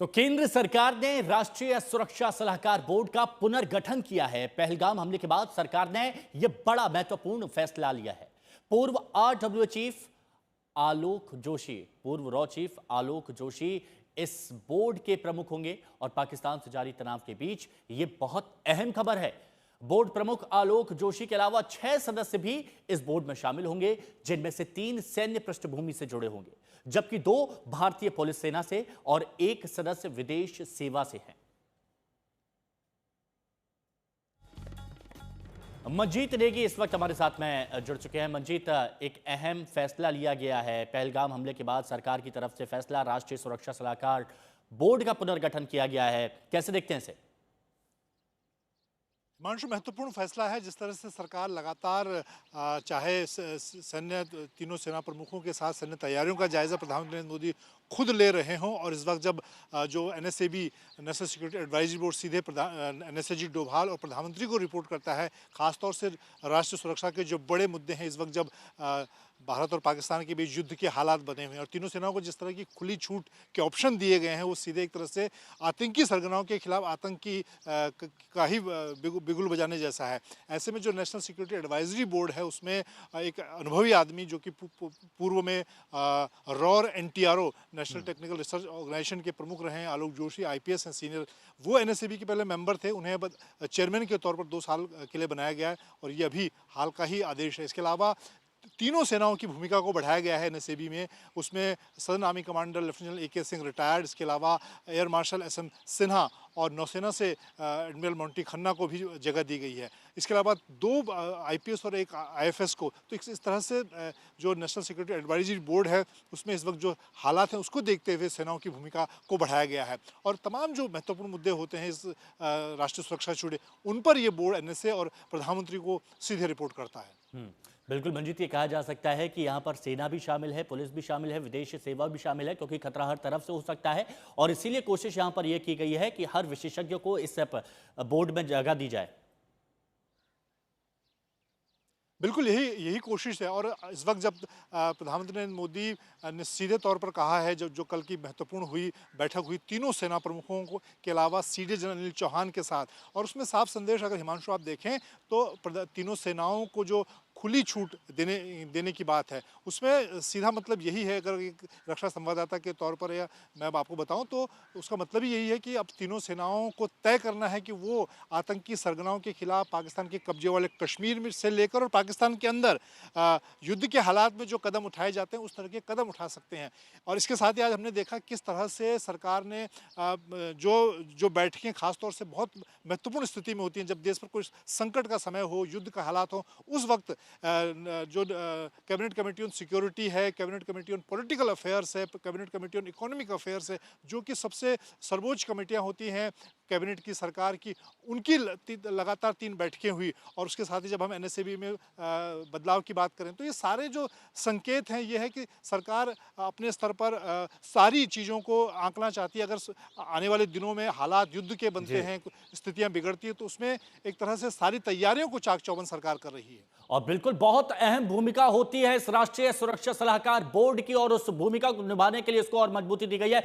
तो केंद्र सरकार ने राष्ट्रीय सुरक्षा सलाहकार बोर्ड का पुनर्गठन किया है। पहलगाम हमले के बाद सरकार ने यह बड़ा महत्वपूर्ण फैसला लिया है। पूर्व RW चीफ आलोक जोशी, पूर्व रॉ चीफ आलोक जोशी इस बोर्ड के प्रमुख होंगे और पाकिस्तान से जारी तनाव के बीच यह बहुत अहम खबर है। बोर्ड प्रमुख आलोक जोशी के अलावा 6 सदस्य भी इस बोर्ड में शामिल होंगे, जिनमें से 3 सैन्य पृष्ठभूमि से जुड़े होंगे, जबकि 2 भारतीय पुलिस सेना से और 1 सदस्य विदेश सेवा से हैं। मंजीत नेगी इस वक्त हमारे साथ में जुड़ चुके हैं। मंजीत, एक अहम फैसला लिया गया है। पहलगाम हमले के बाद सरकार की तरफ से फैसला, राष्ट्रीय सुरक्षा सलाहकार बोर्ड का पुनर्गठन किया गया है। कैसे देखते हैं इसे? हिमांशु, महत्वपूर्ण फैसला है। जिस तरह से सरकार लगातार चाहे सैन्य तीनों सेना प्रमुखों के साथ सैन्य तैयारियों का जायजा प्रधानमंत्री नरेंद्र मोदी खुद ले रहे हों, और इस वक्त जब जो NSAB national security advisory board सीधे NSAG डोभाल और प्रधानमंत्री को रिपोर्ट करता है, खासतौर से राष्ट्रीय सुरक्षा के जो बड़े मुद्दे हैं, इस वक्त जब भारत और पाकिस्तान के बीच युद्ध के हालात बने हुए हैं और तीनों सेनाओं को जिस तरह की खुली छूट के ऑप्शन दिए गए हैं, वो सीधे एक तरह से आतंकी सरगनाओं के खिलाफ आतंकी का ही बिगुल बजाने जैसा है। ऐसे में जो नेशनल सिक्योरिटी एडवाइजरी बोर्ड है, उसमें एक अनुभवी आदमी जो कि पूर्व में रॉर NTRO National Technical Research Organisation के प्रमुख रहे हैं, आलोक जोशी IPS हैं सीनियर, वो NSAB के पहले मेंबर थे। उन्हें चेयरमैन के तौर पर 2 साल के लिए बनाया गया है और ये अभी हाल का ही आदेश है। इसके अलावा तीनों सेनाओं की भूमिका को बढ़ाया गया है NSAB में। उसमें southern army commander lieutenant AK Singh retired, इसके अलावा एयर मार्शल SM सिन्हा और नौसेना से एडमिरल मोंटी खन्ना को भी जगह दी गई है। इसके अलावा 2 IPS और 1 IFS को। तो इस तरह से जो नेशनल सिक्योरिटी एडवाइजरी बोर्ड है, उसमें इस वक्त जो हालात हैं उसको देखते हुए सेनाओं की भूमिका को बढ़ाया गया है और तमाम जो महत्वपूर्ण मुद्दे होते हैं इस राष्ट्रीय सुरक्षा से जुड़े, उन पर यह बोर्ड NSA और प्रधानमंत्री को सीधे रिपोर्ट करता है। बिल्कुल मंजीत, ये कहा जा सकता है कि यहाँ पर सेना भी शामिल है, पुलिस भी शामिल है, विदेश सेवा भी शामिल है, क्योंकि खतरा हर तरफ से हो सकता है और इसीलिए कोशिश यहाँ पर यह की गई है कि हर विशेषज्ञ को इस बोर्ड में जगह दी जाए। बिल्कुल यही कोशिश है। और इस वक्त जब प्रधानमंत्री नरेंद्र मोदी ने सीधे तौर पर कहा है, जो कल की महत्वपूर्ण बैठक हुई तीनों सेना प्रमुखों को के अलावा CJ जनरल अनिल चौहान के साथ, और उसमें साफ संदेश अगर हिमांशु आप देखें तो तीनों सेनाओं को जो खुली छूट देने की बात है, उसमें सीधा मतलब यही है। अगर एक रक्षा संवाददाता के तौर पर या मैं अब आपको बताऊं तो उसका मतलब ही यही है कि अब तीनों सेनाओं को तय करना है कि वो आतंकी सरगनाओं के खिलाफ पाकिस्तान के कब्जे वाले कश्मीर में से लेकर और पाकिस्तान के अंदर युद्ध के हालात में जो कदम उठाए जाते हैं, उस तरह के कदम उठा सकते हैं। और इसके साथ ही आज हमने देखा किस तरह से सरकार ने जो बैठकें खासतौर से बहुत महत्वपूर्ण स्थिति में होती हैं, जब देश पर कोई संकट का समय हो, युद्ध का हालात हो, उस वक्त जो कैबिनेट कमेटी ऑन सिक्योरिटी है, cabinet committee on political affairs है, cabinet committee on economic affairs है, जो कि सबसे सर्वोच्च कमेटियां होती हैं कैबिनेट की, सरकार की, उनकी लगातार 3 बैठकें हुई। और उसके साथ ही जब हम NSAB में बदलाव की बात करें तो ये सारे जो संकेत हैं, ये है कि सरकार अपने स्तर पर सारी चीज़ों को आंकना चाहती है। अगर आने वाले दिनों में हालात युद्ध के बनते हैं, स्थितियां बिगड़ती है, तो उसमें एक तरह से सारी तैयारियों को चाक चौबंद सरकार कर रही है। और बिल्कुल बहुत अहम भूमिका होती है इस राष्ट्रीय सुरक्षा सलाहकार बोर्ड की और उस भूमिका को निभाने के लिए इसको और मजबूती दी गई है।